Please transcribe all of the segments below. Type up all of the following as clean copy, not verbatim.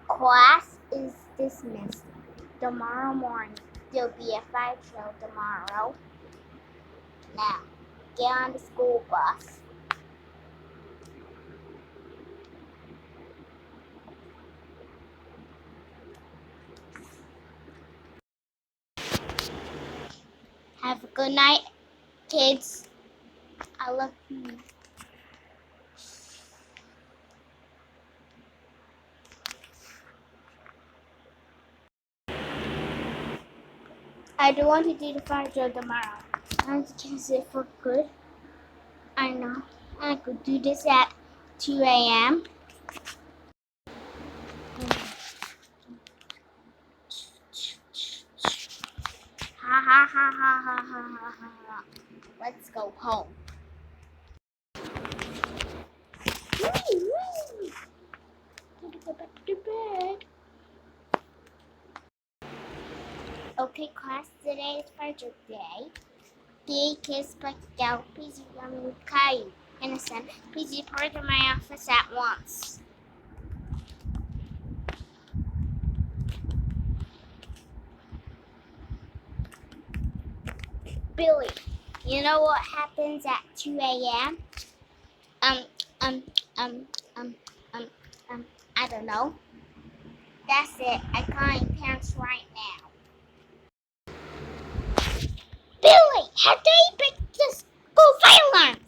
Class is dismissed. Tomorrow morning, there'll be a fire drill tomorrow. Now, get on the school bus. Have a good night, kids. I love you. I do want to do the fire drill tomorrow. I want to use it for good. I know. I could do this at 2 a.m. Ha ha ha ha ha ha ha ha. Let's go home. Go back to bed. Okay, class, today is fire drill day. The kids blacked out. Please remember Caillou. Innocent, please report to my office at once. Billy, you know what happens at 2 a.m.? I don't know. That's it. I call your parents right now. Billy, how dare you break the school fire alarm?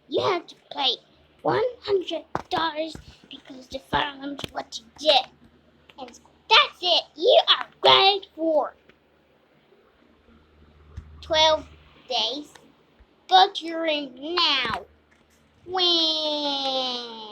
You have to pay $100 because the fire alarm is what you did. And that's it. You are graded for 12 days. Go to your room now. When?